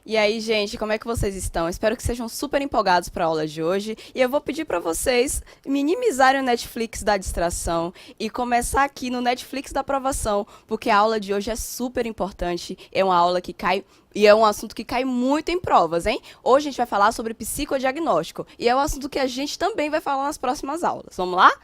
E aí, gente, como é que vocês estão? Espero que sejam super empolgados para a aula de hoje. E eu vou pedir para vocês minimizarem o Netflix da distração e começar aqui no Netflix da aprovação, porque a aula de hoje é super importante. É uma aula que cai e é um assunto que cai muito em provas, hein? Hoje a gente vai falar sobre psicodiagnóstico e é um assunto que a gente também vai falar nas próximas aulas. Vamos lá?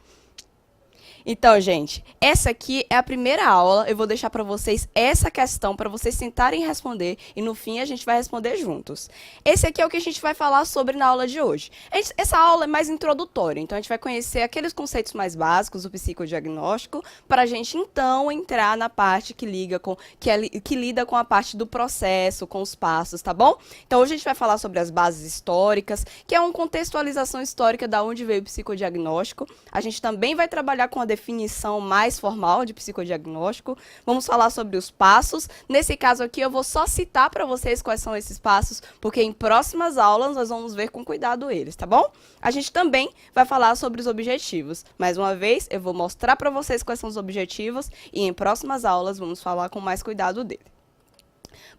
Então, gente, essa aqui é a primeira aula. Eu vou deixar para vocês essa questão para vocês tentarem responder e no fim a gente vai responder juntos. Esse aqui é o que a gente vai falar sobre na aula de hoje. Essa aula é mais introdutória, então a gente vai conhecer aqueles conceitos mais básicos do psicodiagnóstico para a gente então entrar na parte que lida com a parte do processo, com os passos, tá bom? Então hoje a gente vai falar sobre as bases históricas, que é uma contextualização histórica da onde veio o psicodiagnóstico. A gente também vai trabalhar com a definição mais formal de psicodiagnóstico. Vamos falar sobre os passos. Nesse caso aqui, eu vou só citar para vocês quais são esses passos, porque em próximas aulas nós vamos ver com cuidado eles, tá bom? A gente também vai falar sobre os objetivos. Mais uma vez, eu vou mostrar para vocês quais são os objetivos e em próximas aulas vamos falar com mais cuidado dele.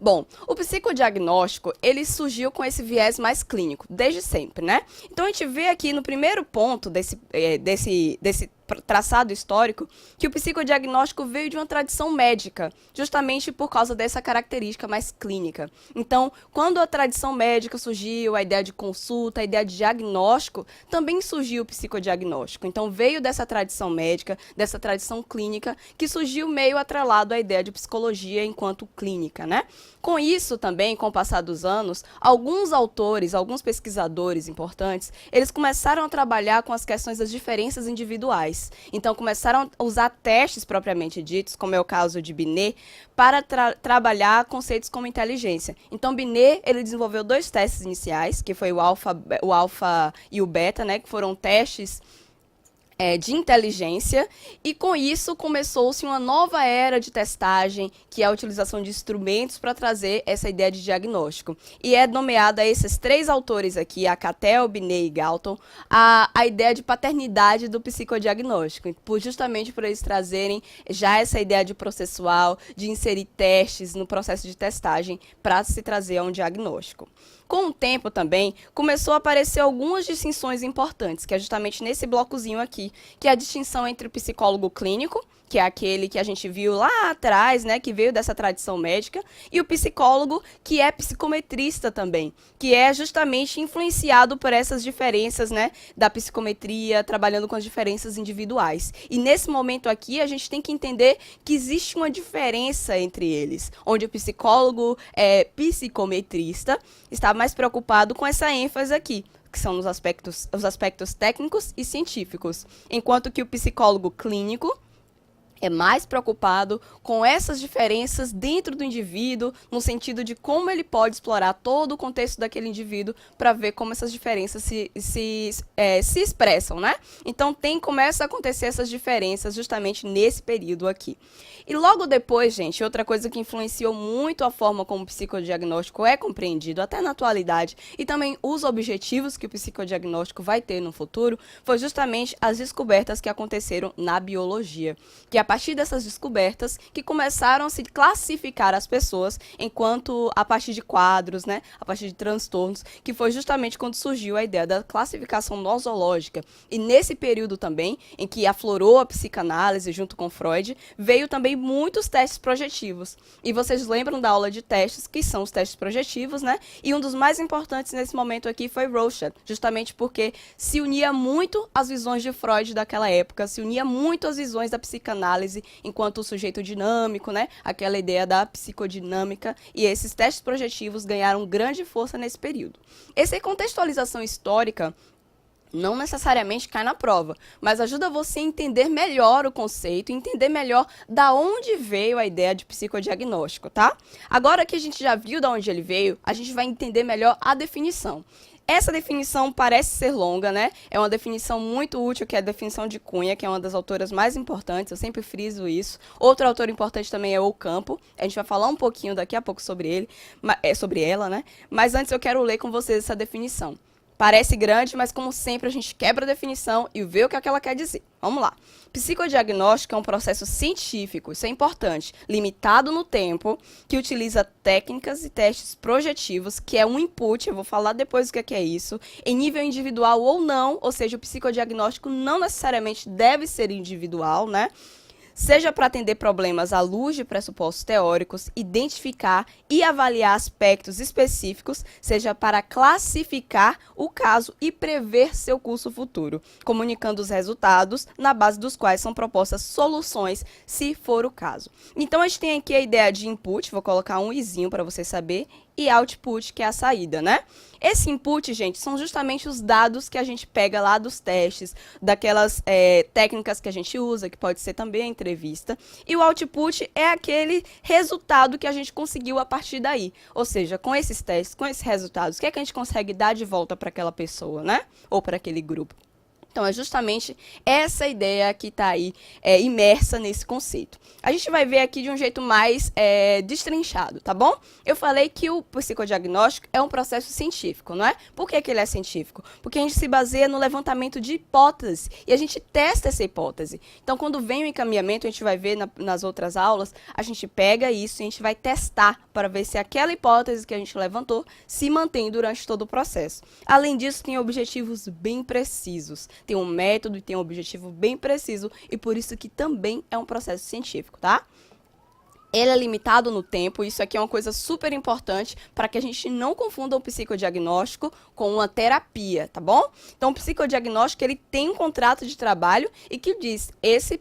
Bom, o psicodiagnóstico, ele surgiu com esse viés mais clínico, desde sempre, né? Então, a gente vê aqui no primeiro ponto desse traçado histórico, que o psicodiagnóstico veio de uma tradição médica, justamente por causa dessa característica mais clínica. Então, quando a tradição médica surgiu, a ideia de consulta, a ideia de diagnóstico, também surgiu o psicodiagnóstico. Então, veio dessa tradição médica, dessa tradição clínica, que surgiu meio atrelado à ideia de psicologia enquanto clínica, né? Com isso também, com o passar dos anos, alguns autores, alguns pesquisadores importantes, eles começaram a trabalhar com as questões das diferenças individuais. Então, começaram a usar testes propriamente ditos, como é o caso de Binet, para trabalhar conceitos como inteligência. Então, Binet, ele desenvolveu dois testes iniciais, que foi o alfa e o beta, né, que foram testes de inteligência, e com isso começou-se uma nova era de testagem, que é a utilização de instrumentos para trazer essa ideia de diagnóstico. E é nomeada a esses três autores aqui, a Cattell, Binet e Galton, a ideia de paternidade do psicodiagnóstico, justamente por eles trazerem já essa ideia de processual, de inserir testes no processo de testagem para se trazer a um diagnóstico. Com o tempo também, começou a aparecer algumas distinções importantes, que é justamente nesse blocozinho aqui, que é a distinção entre o psicólogo clínico, que é aquele que a gente viu lá atrás, né, que veio dessa tradição médica, e o psicólogo, que é psicometrista também, que é justamente influenciado por essas diferenças, né, da psicometria, trabalhando com as diferenças individuais. E nesse momento aqui, a gente tem que entender que existe uma diferença entre eles, onde o psicólogo psicometrista está mais preocupado com essa ênfase aqui, que são os aspectos técnicos e científicos, enquanto que o psicólogo clínico é mais preocupado com essas diferenças dentro do indivíduo, no sentido de como ele pode explorar todo o contexto daquele indivíduo para ver como essas diferenças se expressam, né? Então, começa a acontecer essas diferenças justamente nesse período aqui. E logo depois, gente, outra coisa que influenciou muito a forma como o psicodiagnóstico é compreendido, até na atualidade, e também os objetivos que o psicodiagnóstico vai ter no futuro, foi justamente as descobertas que aconteceram na biologia, que a partir dessas descobertas que começaram a se classificar as pessoas enquanto a partir de quadros, né, a partir de transtornos, que foi justamente quando surgiu a ideia da classificação nosológica. E nesse período também, em que aflorou a psicanálise junto com Freud, veio também muitos testes projetivos. E vocês lembram da aula de testes, que são os testes projetivos, né? E um dos mais importantes nesse momento aqui foi Rorschach, justamente porque se unia muito às visões de Freud daquela época, se unia muito às visões da psicanálise enquanto o sujeito dinâmico, né? Aquela ideia da psicodinâmica, e esses testes projetivos ganharam grande força nesse período. Essa contextualização histórica não necessariamente cai na prova, mas ajuda você a entender melhor o conceito, entender melhor da onde veio a ideia de psicodiagnóstico, tá? Agora que a gente já viu da onde ele veio, a gente vai entender melhor a definição. Essa definição parece ser longa, né? É uma definição muito útil, que é a definição de Cunha, que é uma das autoras mais importantes, eu sempre friso isso. Outro autor importante também é Ocampo, a gente vai falar um pouquinho daqui a pouco sobre ele, sobre ela, né? Mas antes eu quero ler com vocês essa definição. Parece grande, mas como sempre a gente quebra a definição e vê o que ela quer dizer. Vamos lá. Psicodiagnóstico é um processo científico, isso é importante, limitado no tempo, que utiliza técnicas e testes projetivos, que é um input, eu vou falar depois o que é isso, em nível individual ou não, ou seja, o psicodiagnóstico não necessariamente deve ser individual, né? Seja para atender problemas à luz de pressupostos teóricos, identificar e avaliar aspectos específicos, seja para classificar o caso e prever seu curso futuro, comunicando os resultados, na base dos quais são propostas soluções, se for o caso. Então, a gente tem aqui a ideia de input, vou colocar um izinho para você saber, e output, que é a saída, né? Esse input, gente, são justamente os dados que a gente pega lá dos testes, daquelas técnicas que a gente usa, que pode ser também a entrevista. E o output é aquele resultado que a gente conseguiu a partir daí. Ou seja, com esses testes, com esses resultados, o que é que a gente consegue dar de volta para aquela pessoa, né? Ou para aquele grupo. Então, é justamente essa ideia que está aí imersa nesse conceito. A gente vai ver aqui de um jeito mais destrinchado, tá bom? Eu falei que o psicodiagnóstico é um processo científico, não é? Por que ele é científico? Porque a gente se baseia no levantamento de hipóteses e a gente testa essa hipótese. Então, quando vem o encaminhamento, a gente vai ver nas outras aulas, a gente pega isso e a gente vai testar para ver se aquela hipótese que a gente levantou se mantém durante todo o processo. Além disso, tem objetivos bem precisos. Tem um método e tem um objetivo bem preciso e por isso que também é um processo científico, tá? Ele é limitado no tempo, isso aqui é uma coisa super importante para que a gente não confunda o psicodiagnóstico com uma terapia, tá bom? Então, o psicodiagnóstico, ele tem um contrato de trabalho e que diz, esse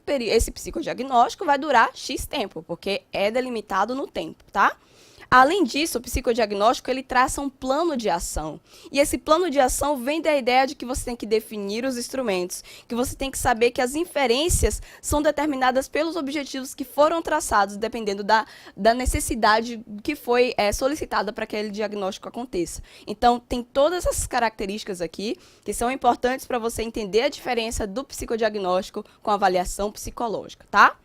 psicodiagnóstico vai durar X tempo, porque é delimitado no tempo, tá? Além disso, o psicodiagnóstico, ele traça um plano de ação. E esse plano de ação vem da ideia de que você tem que definir os instrumentos, que você tem que saber que as inferências são determinadas pelos objetivos que foram traçados, dependendo da necessidade que foi solicitada para que aquele diagnóstico aconteça. Então, tem todas essas características aqui, que são importantes para você entender a diferença do psicodiagnóstico com a avaliação psicológica, tá?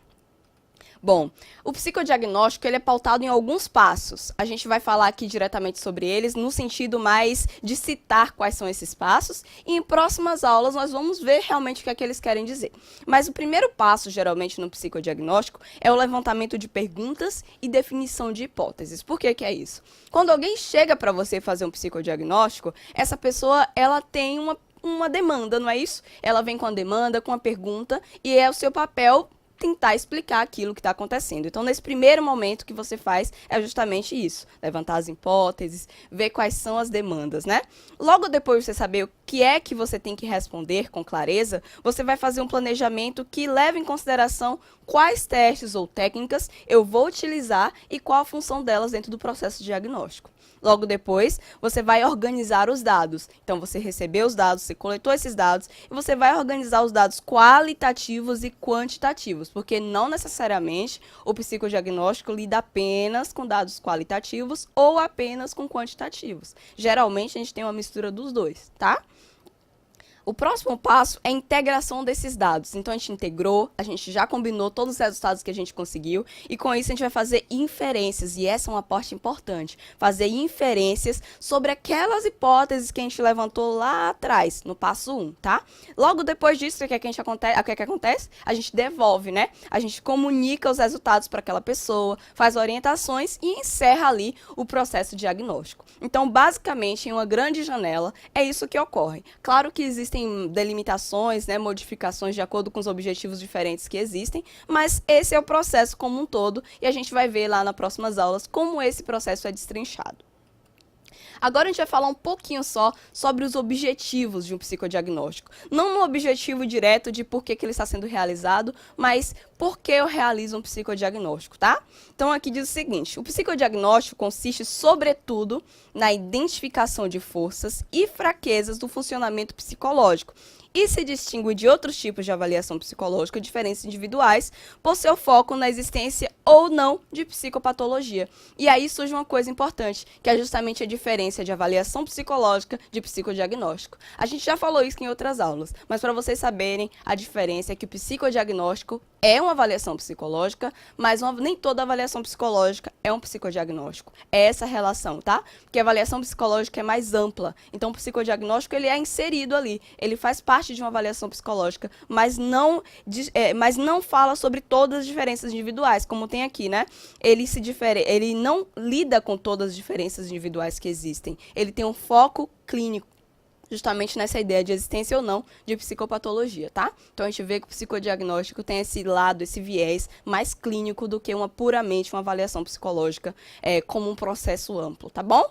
Bom, o psicodiagnóstico ele é pautado em alguns passos. A gente vai falar aqui diretamente sobre eles, no sentido mais de citar quais são esses passos, e em próximas aulas nós vamos ver realmente o que é que eles querem dizer. Mas o primeiro passo, geralmente, no psicodiagnóstico é o levantamento de perguntas e definição de hipóteses. Por que que é isso? Quando alguém chega para você fazer um psicodiagnóstico, essa pessoa ela tem uma demanda, não é isso? Ela vem com a demanda, com a pergunta, e é o seu papel tentar explicar aquilo que está acontecendo. Então, nesse primeiro momento que você faz, é justamente isso. Levantar as hipóteses, ver quais são as demandas, né? Logo depois de você saber o que é que você tem que responder com clareza, você vai fazer um planejamento que leve em consideração quais testes ou técnicas eu vou utilizar e qual a função delas dentro do processo diagnóstico. Logo depois, você vai organizar os dados. Então, você recebeu os dados, você coletou esses dados, e você vai organizar os dados qualitativos e quantitativos, porque não necessariamente o psicodiagnóstico lida apenas com dados qualitativos ou apenas com quantitativos. Geralmente, a gente tem uma mistura dos dois, tá? O próximo passo é a integração desses dados. Então, a gente integrou, a gente já combinou todos os resultados que a gente conseguiu e, com isso, a gente vai fazer inferências. E essa é uma parte importante, fazer inferências sobre aquelas hipóteses que a gente levantou lá atrás, no passo 1, tá? Logo depois disso, o que acontece? A gente devolve, né? A gente comunica os resultados para aquela pessoa, faz orientações e encerra ali o processo diagnóstico. Então, basicamente, em uma grande janela, é isso que ocorre. Claro que existem delimitações, né, modificações de acordo com os objetivos diferentes que existem, mas esse é o processo como um todo e a gente vai ver lá nas próximas aulas como esse processo é destrinchado. Agora a gente vai falar um pouquinho só sobre os objetivos de um psicodiagnóstico. Não no objetivo direto de por que ele está sendo realizado, mas por que eu realizo um psicodiagnóstico, tá? Então aqui diz o seguinte, o psicodiagnóstico consiste sobretudo na identificação de forças e fraquezas do funcionamento psicológico e se distingue de outros tipos de avaliação psicológica, diferentes individuais, por seu foco na existência ou não de psicopatologia. E aí surge uma coisa importante, que é justamente a diferença de avaliação psicológica de psicodiagnóstico. A gente já falou isso em outras aulas, mas para vocês saberem, a diferença é que o psicodiagnóstico é uma avaliação psicológica, mas nem toda avaliação psicológica é um psicodiagnóstico. É essa relação, tá? Porque a avaliação psicológica é mais ampla. Então, o psicodiagnóstico, ele é inserido ali. Ele faz parte de uma avaliação psicológica, mas não fala sobre todas as diferenças individuais, como tem aqui, né? Ele não lida com todas as diferenças individuais que existem. Ele tem um foco clínico, justamente nessa ideia de existência ou não de psicopatologia, tá? Então, a gente vê que o psicodiagnóstico tem esse lado, esse viés mais clínico do que puramente uma avaliação psicológica como um processo amplo, tá bom?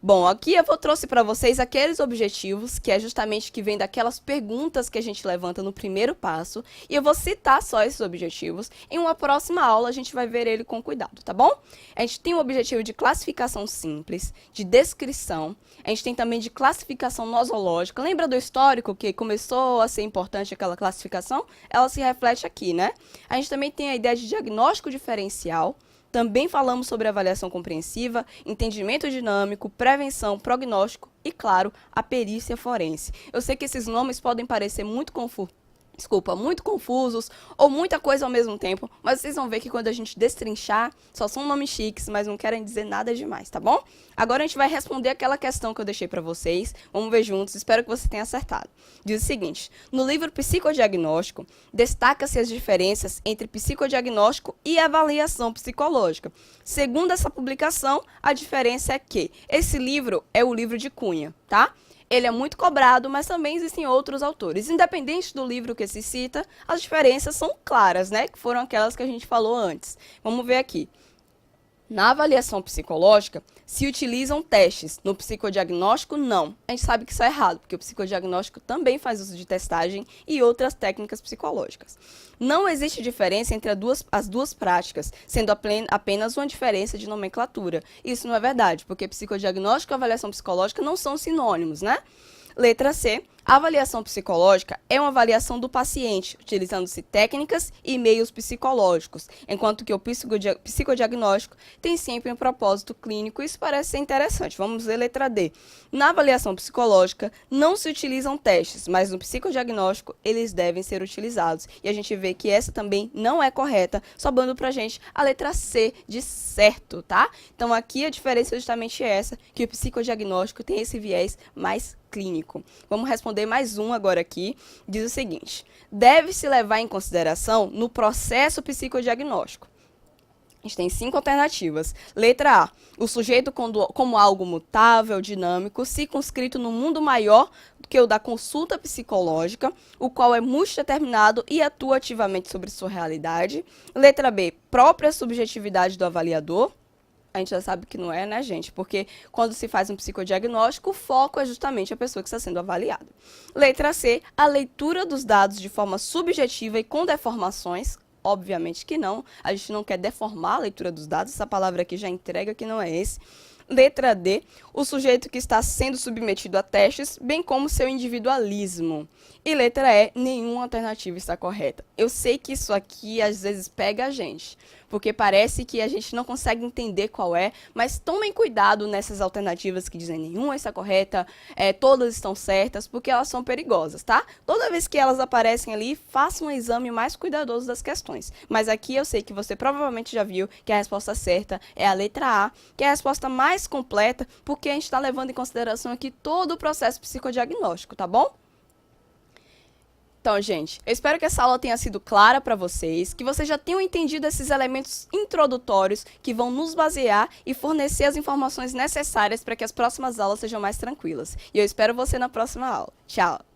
Bom, aqui eu trouxe para vocês aqueles objetivos, que é justamente que vem daquelas perguntas que a gente levanta no primeiro passo, e eu vou citar só esses objetivos. Em uma próxima aula, a gente vai ver ele com cuidado, tá bom? A gente tem o objetivo de classificação simples, de descrição, a gente tem também de classificação nosológica. Lembra do histórico que começou a ser importante aquela classificação? Ela se reflete aqui, né? A gente também tem a ideia de diagnóstico diferencial. Também falamos sobre avaliação compreensiva, entendimento dinâmico, prevenção, prognóstico e, claro, a perícia forense. Eu sei que esses nomes podem parecer muito confusos ou muita coisa ao mesmo tempo, mas vocês vão ver que quando a gente destrinchar, só são nomes chiques, mas não querem dizer nada demais, tá bom? Agora a gente vai responder aquela questão que eu deixei para vocês. Vamos ver juntos, espero que você tenha acertado. Diz o seguinte: no livro Psicodiagnóstico, destaca-se as diferenças entre psicodiagnóstico e avaliação psicológica. Segundo essa publicação, a diferença é que esse livro é o livro de Cunha, tá? Ele é muito cobrado, mas também existem outros autores. Independente do livro que se cita, as diferenças são claras, né? Que foram aquelas que a gente falou antes. Vamos ver aqui. Na avaliação psicológica, se utilizam testes. No psicodiagnóstico, não. A gente sabe que isso é errado, porque o psicodiagnóstico também faz uso de testagem e outras técnicas psicológicas. Não existe diferença entre as duas práticas, sendo apenas uma diferença de nomenclatura. Isso não é verdade, porque psicodiagnóstico e avaliação psicológica não são sinônimos, né? Letra C. A avaliação psicológica é uma avaliação do paciente, utilizando-se técnicas e meios psicológicos, enquanto que o psicodiagnóstico tem sempre um propósito clínico. Isso parece ser interessante. Vamos ver letra D. Na avaliação psicológica, não se utilizam testes, mas no psicodiagnóstico, eles devem ser utilizados. E a gente vê que essa também não é correta, sobrando pra gente a letra C de certo, tá? Então, aqui a diferença é justamente essa, que o psicodiagnóstico tem esse viés mais clínico. Vamos responder mais um agora aqui. Diz o seguinte: deve-se levar em consideração no processo psicodiagnóstico. A gente tem 5 alternativas. Letra A. O sujeito como algo mutável, dinâmico, circunscrito no mundo maior do que o da consulta psicológica, o qual é multideterminado e atua ativamente sobre sua realidade. Letra B. Própria subjetividade do avaliador. A gente já sabe que não é, né, gente? Porque quando se faz um psicodiagnóstico, o foco é justamente a pessoa que está sendo avaliada. Letra C, a leitura dos dados de forma subjetiva e com deformações. Obviamente que não. A gente não quer deformar a leitura dos dados. Essa palavra aqui já entrega que não é esse. Letra D, o sujeito que está sendo submetido a testes, bem como seu individualismo. E letra E, nenhuma alternativa está correta. Eu sei que isso aqui às vezes pega a gente, porque parece que a gente não consegue entender qual é, mas tomem cuidado nessas alternativas que dizem nenhuma está correta, todas estão certas, porque elas são perigosas, tá? Toda vez que elas aparecem ali, faça um exame mais cuidadoso das questões. Mas aqui eu sei que você provavelmente já viu que a resposta certa é a letra A, que é a resposta mais completa, porque a gente está levando em consideração aqui todo o processo psicodiagnóstico, tá bom? Então, gente, eu espero que essa aula tenha sido clara para vocês, que vocês já tenham entendido esses elementos introdutórios que vão nos basear e fornecer as informações necessárias para que as próximas aulas sejam mais tranquilas. E eu espero você na próxima aula. Tchau!